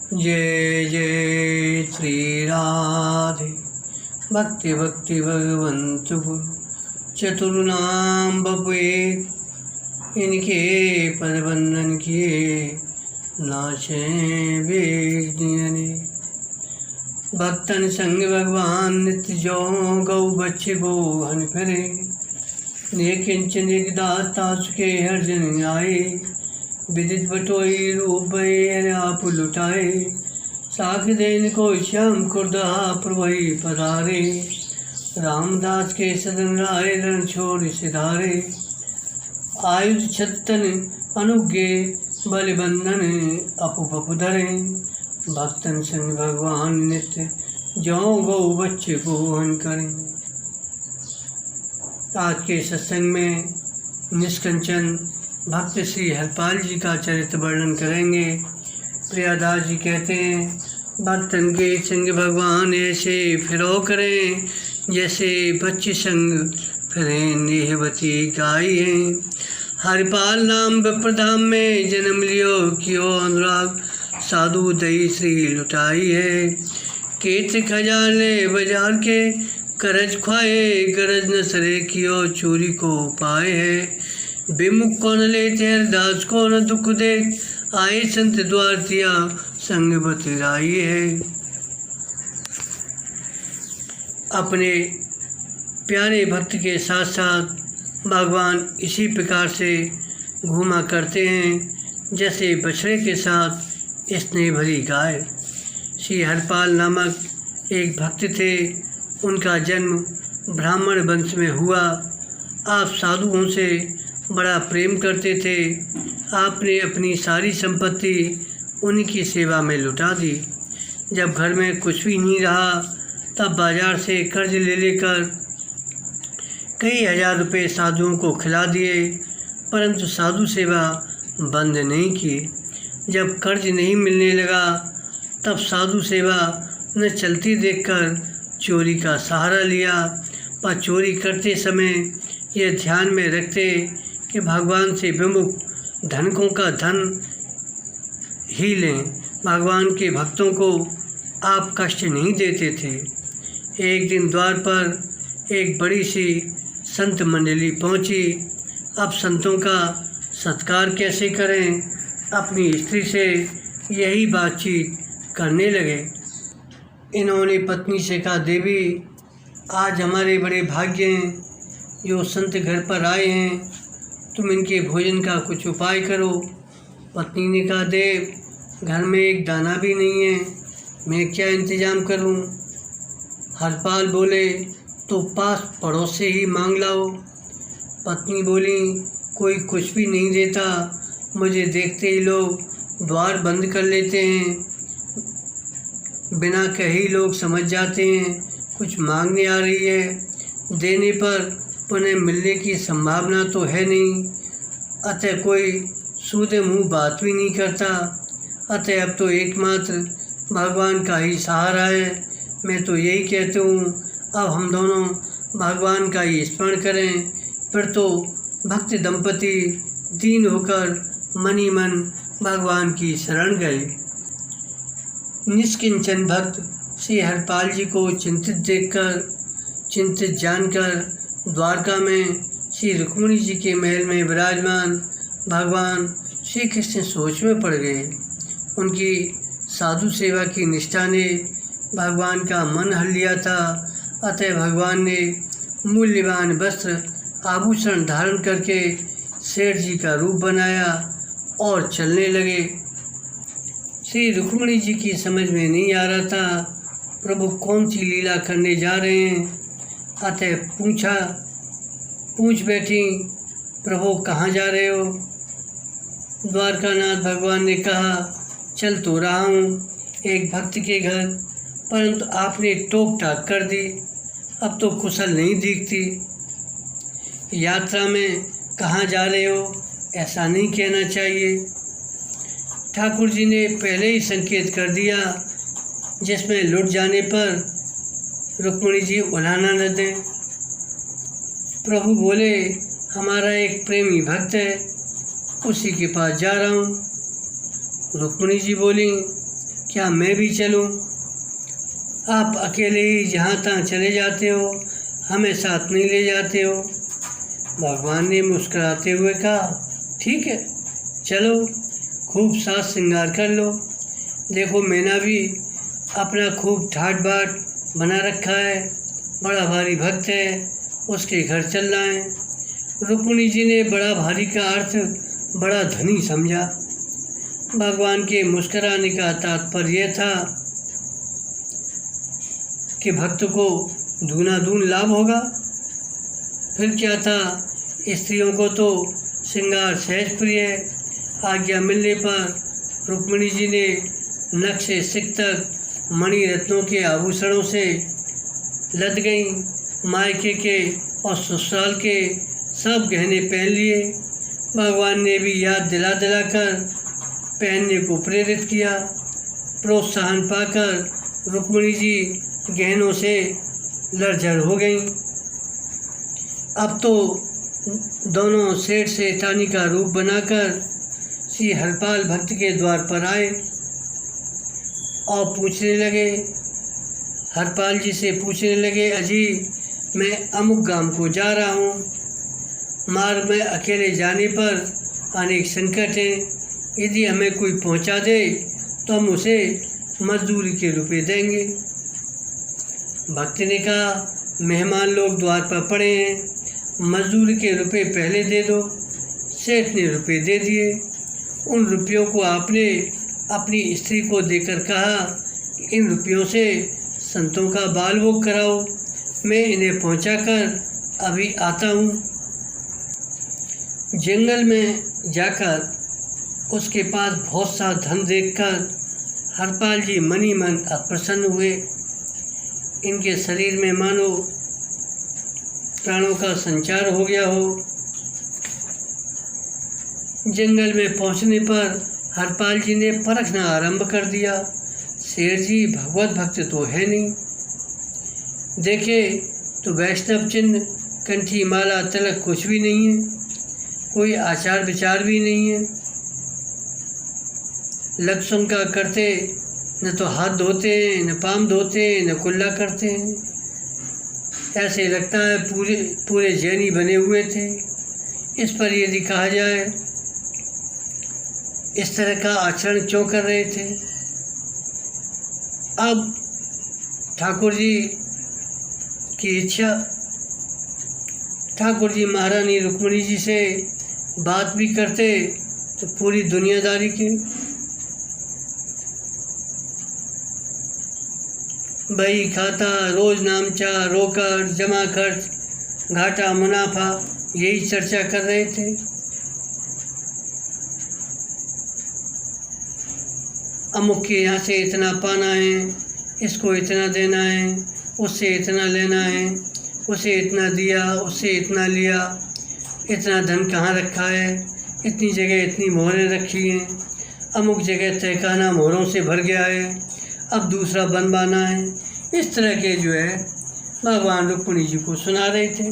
जय जय श्री राधे। भक्ति भक्ति भगवंत गुरु चतुर्नाम बपुए, इनके पद बंधन किए नाचे विघ्न। भक्तन संग भगवान नित्य जो गौ बच्चे गोहन फिरे, ने किंचन एक दाता सुखे हर जन आए। विदित बटोई रूप भये आप लुटाए, साख देन को श्याम खुर्दा प्रभई पधारे। रामदास के सदन राय रण छोड़ सिधारे, आयुध छतन अनुज्ञे बल बंधन अपु धरे। भक्तन संग भगवान नित्य जो गौ बच्चे गोहन करें। आज के सत्संग में निष्कंचन भक्त श्री हरपाल जी का चरित्र वर्णन करेंगे। प्रियादास जी कहते हैं, भक्तन के संग भगवान ऐसे फिरो करें, जैसे बच्चे संग फिरे नेहवती गाय हैं। हरपाल नाम विप्रधाम में जन्म लियो, कियो अनुराग साधु दई श्री लुटाई है। केत खजाने बाजार के करज खुआए, गरज न सरे कियो चोरी को पाए है। विमुख को न लेते हरदास को न दुख दे, आए संत द्वार दिया संग बतराई है। अपने प्यारे भक्त के साथ साथ भगवान इसी प्रकार से घूमा करते हैं, जैसे बछड़े के साथ स्नेह भरी गाय। श्री हरपाल नामक एक भक्त थे। उनका जन्म ब्राह्मण वंश में हुआ। आप साधुओं से बड़ा प्रेम करते थे। आपने अपनी सारी संपत्ति उनकी सेवा में लुटा दी। जब घर में कुछ भी नहीं रहा, तब बाजार से कर्ज ले लेकर कई हजार रुपए साधुओं को खिला दिए, परंतु साधु सेवा बंद नहीं की। जब कर्ज नहीं मिलने लगा, तब साधु सेवा न चलती देखकर चोरी का सहारा लिया। पर चोरी करते समय यह ध्यान में रखते कि भगवान से विमुख धनिकों का धन ही लें। भगवान के भक्तों को आप कष्ट नहीं देते थे। एक दिन द्वार पर एक बड़ी सी संत मंडली पहुंची। अब संतों का सत्कार कैसे करें, अपनी स्त्री से यही बातचीत करने लगे। इन्होंने पत्नी से कहा, देवी आज हमारे बड़े भाग्य हैं, जो संत घर पर आए हैं, तुम इनके भोजन का कुछ उपाय करो। पत्नी ने कहा, देव घर में एक दाना भी नहीं है, मैं क्या इंतजाम करूं। हरपाल बोले, तो पास पड़ोस से ही मांग लाओ। पत्नी बोली, कोई कुछ भी नहीं देता, मुझे देखते ही लोग द्वार बंद कर लेते हैं, बिना कहे लोग समझ जाते हैं कुछ मांगने आ रही है। देने पर पुनः मिलने की संभावना तो है नहीं, अतः कोई सूधे मुँह बात भी नहीं करता। अतः अब तो एकमात्र भगवान का ही सहारा है। मैं तो यही कहता हूँ, अब हम दोनों भगवान का ही स्मरण करें। फिर तो भक्त दंपति दीन होकर मन ही मन भगवान की शरण गए। निष्किंचन भक्त श्री हरपाल जी को चिंतित जानकर द्वारका में श्री रुक्मिणी जी के महल में विराजमान भगवान श्री कृष्ण सोच में पड़ गए। उनकी साधु सेवा की निष्ठा ने भगवान का मन हर लिया था। अतः भगवान ने मूल्यवान वस्त्र आभूषण धारण करके सेठ जी का रूप बनाया और चलने लगे। श्री रुक्मिणी जी की समझ में नहीं आ रहा था प्रभु कौन सी लीला करने जा रहे हैं। अतः पूछ बैठी, प्रभु कहाँ जा रहे हो। द्वारकानाथ भगवान ने कहा, चल तो रहा हूँ एक भक्त के घर, परंतु आपने टोक टाक कर दी, अब तो कुशल नहीं दिखती। यात्रा में कहाँ जा रहे हो ऐसा नहीं कहना चाहिए। ठाकुर जी ने पहले ही संकेत कर दिया, जिसमें लुट जाने पर रुक्मिणी जी उलाहना न दें। प्रभु बोले, हमारा एक प्रेमी भक्त है, उसी के पास जा रहा हूँ। रुक्मिणी जी बोली, क्या मैं भी चलूं? आप अकेले ही जहाँ तहाँ चले जाते हो, हमें साथ नहीं ले जाते हो। भगवान ने मुस्कुराते हुए कहा, ठीक है, चलो, खूब साज श्रृंगार कर लो। देखो, मैंने भी अपना खूब ठाट बाट बना रखा है, बड़ा भारी भक्त है, उसके घर चल रहा है। रुक्मिणी जी ने बड़ा भारी का अर्थ बड़ा धनी समझा। भगवान के मुस्कुराने का तात्पर्य यह था कि भक्त को दूना दून लाभ होगा। फिर क्या था, स्त्रियों को तो श्रृंगार सहज प्रिय है। आज्ञा मिलने पर रुक्मिणी जी ने नख से सिक तक मणि रत्नों के आभूषणों से लद गईं। मायके के और ससुराल के सब गहने पहन लिए। भगवान ने भी याद दिला दिलाकर पहनने को प्रेरित किया। प्रोत्साहन पाकर रुक्मिणी जी गहनों से लरझर हो गईं। अब तो दोनों सेठ सेठानी का रूप बनाकर श्री हरपाल भक्त के द्वार पर आए और पूछने लगे, हरपाल जी से पूछने लगे, अजी मैं अमुक गांव को जा रहा हूँ। मार्ग में अकेले जाने पर अनेक संकट हैं। यदि हमें कोई पहुँचा दे तो हम उसे मजदूरी के रुपए देंगे। भक्त ने कहा, मेहमान लोग द्वार पर पड़े हैं, मजदूरी के रुपए पहले दे दो। सेठ ने रुपए दे दिए। उन रुपयों को आपने अपनी स्त्री को देकर कहा कि इन रुपयों से संतों का बाल भोग कराओ, मैं इन्हें पहुंचाकर अभी आता हूँ। जंगल में जाकर उसके पास बहुत सा धन देखकर हरपाल जी मन ही मन अप्रसन्न हुए। इनके शरीर में मानो प्राणों का संचार हो गया हो। जंगल में पहुंचने पर हरपाल जी ने परखना आरंभ कर दिया। शेर जी भगवत भक्त तो है नहीं, देखे तो वैष्णव चिन्ह, कंठी, माला, तिलक कुछ भी नहीं है, कोई आचार विचार भी नहीं है। लक्षण का करते, न तो हाथ धोते हैं, न पाम धोते हैं, न कुल्ला करते हैं। ऐसे लगता है पूरे जैनी बने हुए थे। इस पर यदि कहा जाए, इस तरह का आचरण क्यों कर रहे थे? अब ठाकुर जी की इच्छा, ठाकुर जी महारानी रुक्मिणी जी से बात भी करते तो पूरी दुनियादारी की, बही खाता, रोज नामचा, रोकड़, जमा खर्च, घाटा, मुनाफा, यही चर्चा कर रहे थे। अमुक के यहाँ से इतना पाना है, इसको इतना देना है, उससे इतना लेना है, उसे इतना दिया, उससे इतना लिया, इतना धन कहाँ रखा है, इतनी जगह इतनी मोहरें रखी हैं, अमुक जगह तहखाना मोहरों से भर गया है, अब दूसरा बनवाना है। इस तरह के जो है भगवान रुक्मिणी जी को सुना रहे थे।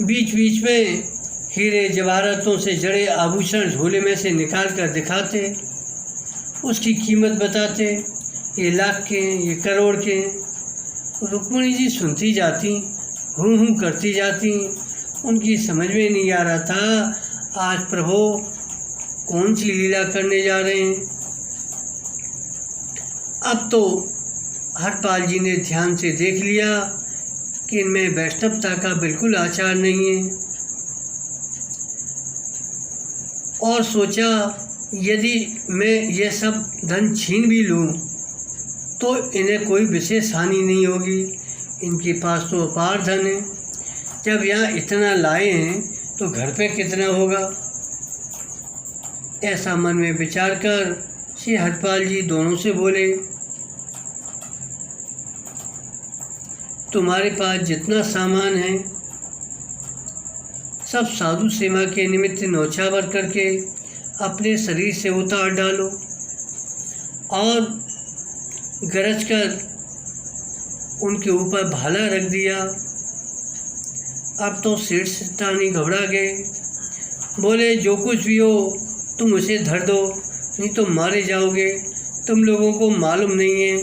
बीच बीच में हीरे जवाहरातों से जड़े आभूषण झोले में से निकाल कर दिखाते, उसकी कीमत बताते, ये लाख के हैं, ये करोड़ के हैं। रुक्मिणी जी सुनती जाती, हूँ हूँ करती जाती। उनकी समझ में नहीं आ रहा था आज प्रभु कौन सी लीला करने जा रहे हैं। अब तो हरपाल जी ने ध्यान से देख लिया कि इनमें वैष्णवता का बिल्कुल आचार नहीं है, और सोचा यदि मैं ये सब धन छीन भी लूँ तो इन्हें कोई विशेष हानि नहीं होगी, इनके पास तो अपार धन है। जब यहाँ इतना लाए हैं तो घर पे कितना होगा। ऐसा मन में विचार कर श्री हरपाल जी दोनों से बोले, तुम्हारे पास जितना सामान है सब साधु सेवा के निमित्त न्यौछावर करके अपने शरीर से उतार डालो, और गरज कर उनके ऊपर भाला रख दिया। अब तो सेठ सेठानी घबरा गए, बोले जो कुछ भी हो तुम उसे धर दो, नहीं तो मारे जाओगे। तुम लोगों को मालूम नहीं है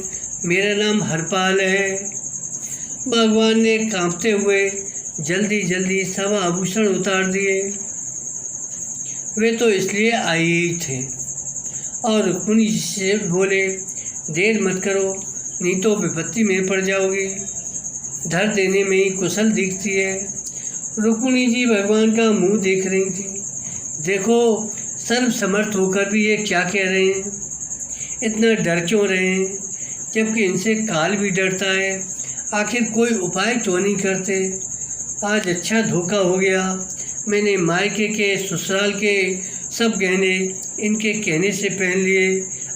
मेरा नाम हरपाल है। भगवान ने कांपते हुए जल्दी जल्दी सब आभूषण उतार दिए। वे तो इसलिए आए ही थे और रुक्मिणी जी से बोले, देर मत करो नहीं तो विपत्ति में पड़ जाओगी। धर देने में ही कुशल दिखती है। रुक्मिणी जी भगवान का मुंह देख रही थी। देखो सर्वसमर्थ होकर भी ये क्या कह रहे हैं, इतना डर क्यों रहे हैं, जबकि इनसे काल भी डरता है। आखिर कोई उपाय क्यों नहीं करते। आज अच्छा धोखा हो गया। मैंने मायके के ससुराल के सब गहने इनके कहने से पहन लिए,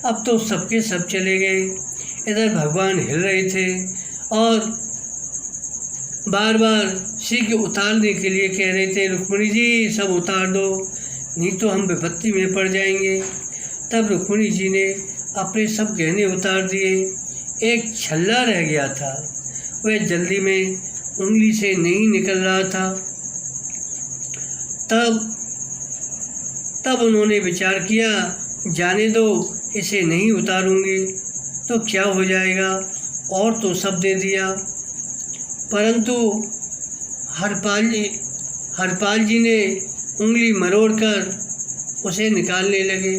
अब तो सबके सब चले गए। इधर भगवान हिल रहे थे और बार बार शीघ्र उतारने के लिए कह रहे थे, रुक्मिणी जी सब उतार दो नहीं तो हम विपत्ति में पड़ जाएंगे। तब रुक्मिणी जी ने अपने सब गहने उतार दिए। एक छल्ला रह गया था, वह जल्दी में उंगली से नहीं निकल रहा था। तब उन्होंने विचार किया, जाने दो, इसे नहीं उतारूंगी तो क्या हो जाएगा, और तो सब दे दिया। परंतु हरपाल जी ने उंगली मरोड़कर उसे निकालने लगे।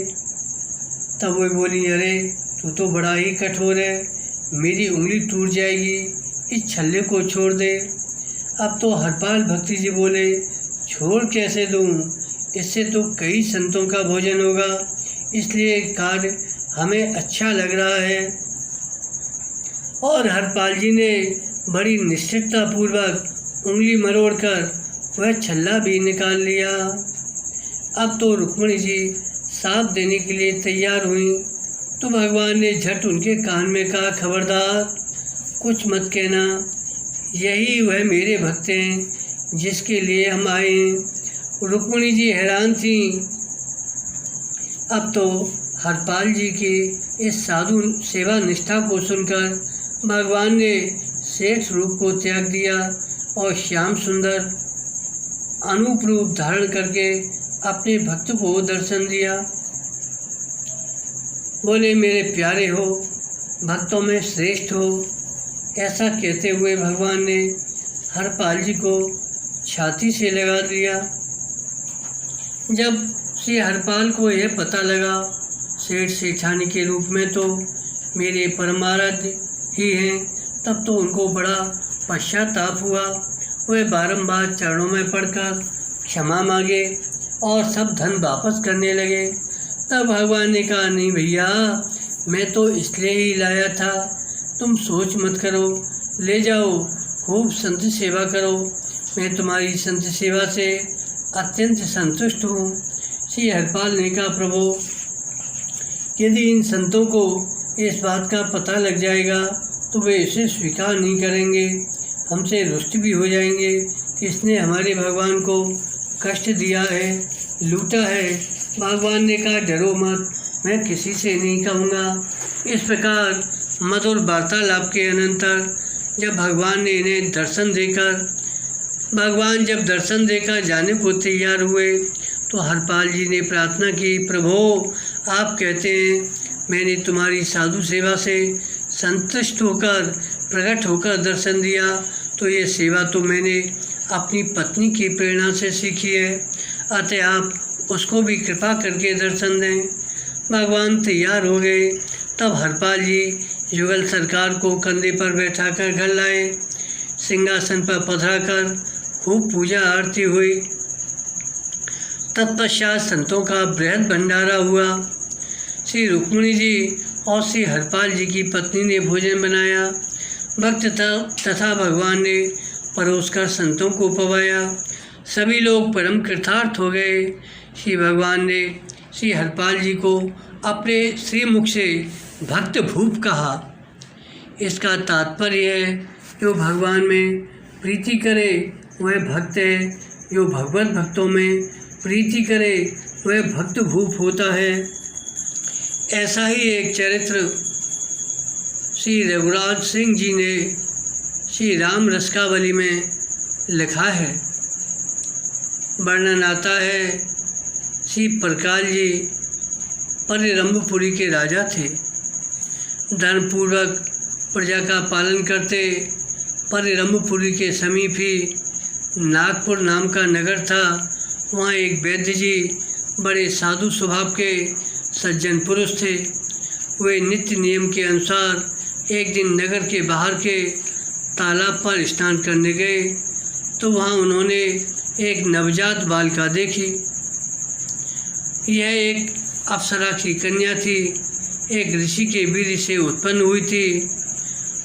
तब वह बोली, अरे तू तो बड़ा ही कठोर है, मेरी उंगली टूट जाएगी, इस छल्ले को छोड़ दे। अब तो हरपाल भक्ति जी बोले, छोड़ कैसे दूँ, इससे तो कई संतों का भोजन होगा, इसलिए कार्य हमें अच्छा लग रहा है। और हरपाल जी ने बड़ी निश्चितता पूर्वक उंगली मरोड़कर वह छल्ला भी निकाल लिया। अब तो रुक्मिणी जी साथ देने के लिए तैयार हुई तो भगवान ने झट उनके कान में कहा, खबरदार कुछ मत कहना, यही वह मेरे भक्त हैं जिसके लिए हम आए हैं। रुक्मिणी जी हैरान थी। अब तो हरपाल जी की इस साधु सेवा निष्ठा को सुनकर भगवान ने सेठ रूप को त्याग दिया और श्याम सुंदर अनूप रूप धारण करके अपने भक्त को दर्शन दिया। बोले, मेरे प्यारे हो, भक्तों में श्रेष्ठ हो। ऐसा कहते हुए भगवान ने हरपाल जी को छाती से लगा दिया। जब श्री हरपाल को यह पता लगा सेठ सेठानी के रूप में तो मेरे परमाराध्य ही हैं, तब तो उनको बड़ा पश्चाताप हुआ। वह बारंबार चरणों में पड़कर क्षमा मांगे और सब धन वापस करने लगे। तब भगवान ने कहा, नहीं भैया, मैं तो इसलिए ही लाया था, तुम सोच मत करो, ले जाओ, खूब संत सेवा करो, मैं तुम्हारी संत सेवा से अत्यंत संतुष्ट हूँ। श्री हरपाल ने कहा, प्रभु, यदि इन संतों को इस बात का पता लग जाएगा तो वे इसे स्वीकार नहीं करेंगे, हमसे रुष्ट भी हो जाएंगे कि इसने हमारे भगवान को कष्ट दिया है, लूटा है। भगवान ने कहा, डरो मत, मैं किसी से नहीं कहूँगा। इस प्रकार मधुर वार्तालाप के अनंतर जब भगवान ने इन्हें दर्शन देकर जाने को तैयार हुए तो हरपाल जी ने प्रार्थना की, प्रभु, आप कहते हैं मैंने तुम्हारी साधु सेवा से संतुष्ट होकर प्रकट होकर दर्शन दिया, तो ये सेवा तो मैंने अपनी पत्नी की प्रेरणा से सीखी है, अतः आप उसको भी कृपा करके दर्शन दें। भगवान तैयार हो गए। तब हरपाल जी युगल सरकार को कंधे पर बैठाकर घर लाए। सिंहासन पर पधराकर खूब पूजा आरती हुई। तत्पश्चात संतों का बृहद भंडारा हुआ। श्री रुक्मिणी जी और श्री हरपाल जी की पत्नी ने भोजन बनाया। भक्त तथा भगवान ने परोसकर संतों को पवाया। सभी लोग परम कृतार्थ हो गए। श्री भगवान ने श्री हरपाल जी को अपने श्रीमुख से भक्त भूप कहा। इसका तात्पर्य है, जो भगवान में प्रीति करे वह भक्त है, जो भगवत भक्तों में प्रीति करे वह भक्त भूप होता है। ऐसा ही एक चरित्र श्री रघुराज सिंह जी ने श्री राम रसकावली में लिखा है। वर्णन आता है, श्री प्रकाश जी रंभपुरी के राजा थे। धर्मपूर्वक प्रजा का पालन करते रंभपुरी के समीप ही नागपुर नाम का नगर था। वहाँ एक वैद्य जी बड़े साधु स्वभाव के सज्जन पुरुष थे। वे नित्य नियम के अनुसार एक दिन नगर के बाहर के तालाब पर स्नान करने गए तो वहाँ उन्होंने एक नवजात बालिका देखी। यह एक अप्सरा की कन्या थी, एक ऋषि के वीर्य से उत्पन्न हुई थी।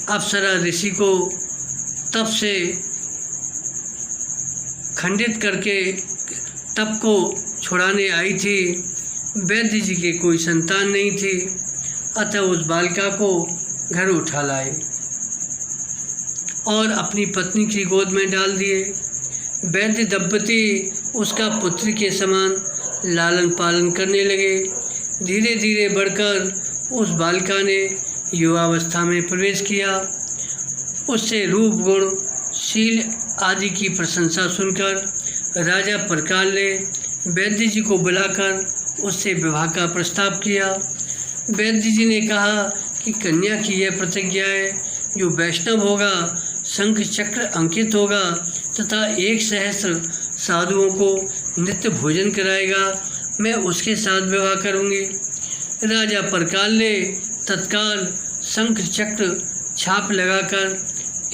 अप्सरा ऋषि को तप से खंडित करके तप को छुड़ाने आई थी। वैद्य जी के कोई संतान नहीं थी, अतः उस बालिका को घर उठा लाए और अपनी पत्नी की गोद में डाल दिए। वैद्य दंपति उसका पुत्री के समान लालन पालन करने लगे। धीरे धीरे बढ़कर उस बालिका ने युवावस्था में प्रवेश किया। उससे रूप, गुण, शील आदि की प्रशंसा सुनकर राजा परकाल ने वैद्य जी को बुलाकर उससे विवाह का प्रस्ताव किया। वैद्य जी ने कहा कि कन्या की यह प्रतिज्ञा है, जो वैष्णव होगा शंख चक्र अंकित होगा तथा 1,000 साधुओं को नित्य भोजन कराएगा, मैं उसके साथ विवाह करूँगी। राजा परकाल ने तत्काल शंख चक्र छाप लगाकर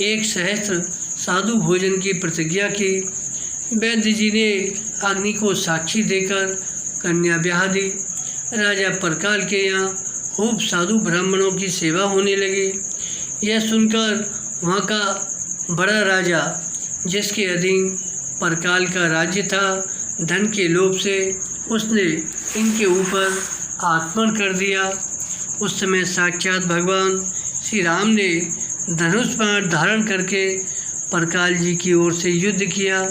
1,000 साधु भोजन की प्रतिज्ञा की। वैद्य जी ने अग्नि को साक्षी देकर कन्या ब्याह दी। राजा परकाल के यहाँ खूब साधु ब्राह्मणों की सेवा होने लगी। यह सुनकर वहाँ का बड़ा राजा, जिसके अधीन परकाल का राज्य था, धन के लोभ से उसने इनके ऊपर आक्रमण कर दिया। उस समय साक्षात भगवान श्री राम ने धनुष बाण धारण करके परकाल जी की ओर से युद्ध किया।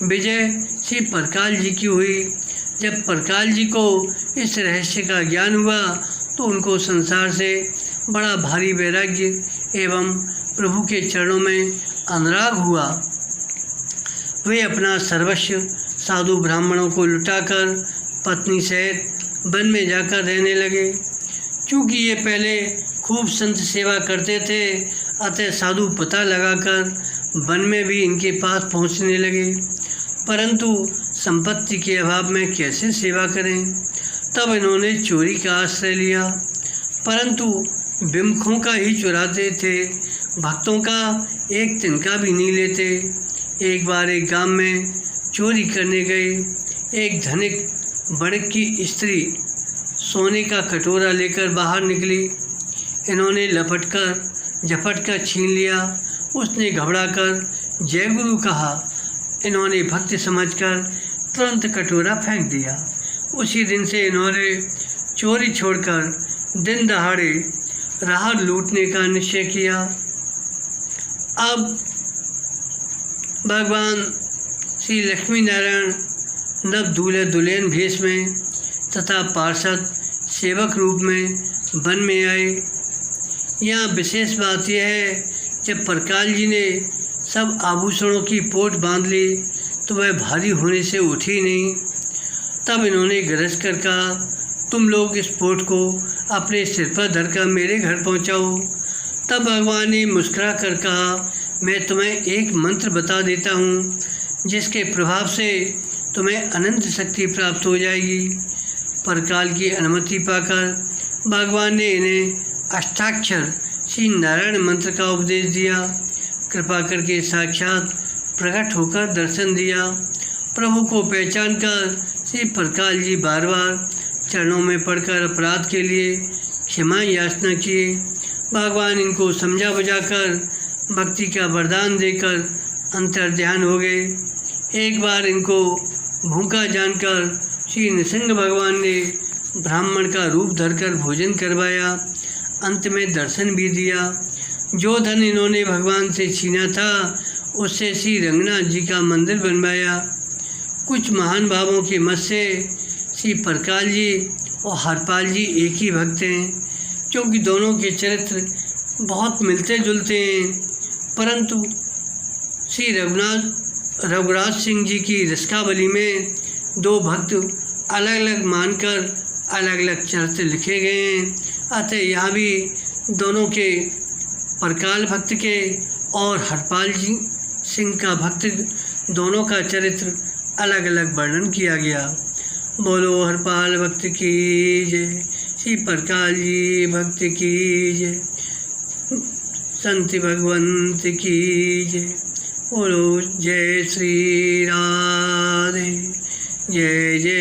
विजय श्री परकाल जी की हुई। जब परकाल जी को इस रहस्य का ज्ञान हुआ तो उनको संसार से बड़ा भारी वैराग्य एवं प्रभु के चरणों में अनुराग हुआ। वे अपना सर्वस्व साधु ब्राह्मणों को लुटाकर पत्नी सहित वन में जाकर रहने लगे। चूँकि ये पहले खूब संत सेवा करते थे, अतः साधु पता लगाकर वन में भी इनके पास पहुँचने लगे, परंतु संपत्ति के अभाव में कैसे सेवा करें। तब इन्होंने चोरी का आश्रय लिया, परंतु विमुखों का ही चुराते थे, भक्तों का एक तिनका भी नहीं लेते। एक बार एक गांव में चोरी करने गए। एक धनिक बड़क की स्त्री सोने का कटोरा लेकर बाहर निकली। इन्होंने लपटकर झपटकर छीन लिया। उसने घबराकर जय गुरु कहा। इन्होंने भक्ति समझकर तुरंत कटोरा फेंक दिया। उसी दिन से इन्होंने चोरी छोड़कर दिन दहाड़े राह लूटने का निश्चय किया। अब भगवान श्री लक्ष्मी नारायण नव दूल्हे दुल्हन भेष में तथा पार्षद सेवक रूप में वन में आए। यहाँ विशेष बात यह है, जब परकाल जी ने सब आभूषणों की पोट बांध ली तो वह भारी होने से उठी नहीं। तब इन्होंने गरज कर कहा, तुम लोग इस पोट को अपने सिर पर धरकर मेरे घर पहुँचाओ। तब भगवान ने मुस्कुरा कर कहा, मैं तुम्हें एक मंत्र बता देता हूँ, जिसके प्रभाव से तुम्हें अनंत शक्ति प्राप्त हो जाएगी। परकाल की अनुमति पाकर भगवान ने इन्हें अष्टाक्षर श्री नारायण मंत्र का उपदेश दिया। कृपा करके साक्षात प्रकट होकर दर्शन दिया। प्रभु को पहचान कर श्री परकाल जी बार बार चरणों में पड़कर अपराध के लिए क्षमा याचना किए। भगवान इनको समझा बुझाकर भक्ति का वरदान देकर अंतर्ध्यान हो गए। एक बार इनको भूखा जानकर श्री नृसिंह भगवान ने ब्राह्मण का रूप धरकर भोजन करवाया। अंत में दर्शन भी दिया। जो धन इन्होंने भगवान से छीना था, उससे श्री रंगनाथ जी का मंदिर बनवाया। कुछ महान भावों के मत से श्री परकाल जी और हरपाल जी एक ही भक्त हैं, क्योंकि दोनों के चरित्र बहुत मिलते जुलते हैं। परंतु श्री रघुराज सिंह जी की रसकावली में दो भक्त अलग अलग मानकर अलग अलग चरित्र लिखे गए हैं। अतः यहाँ भी दोनों के, परकाल भक्त के और हरपाल जी सिंह का भक्त, दोनों का चरित्र अलग अलग वर्णन किया गया। बोलो हरपाल भक्त की जय, श्री परकाल जी भक्त की जय, संत भगवंत की जय। बोलो जय श्री राधे, जय जय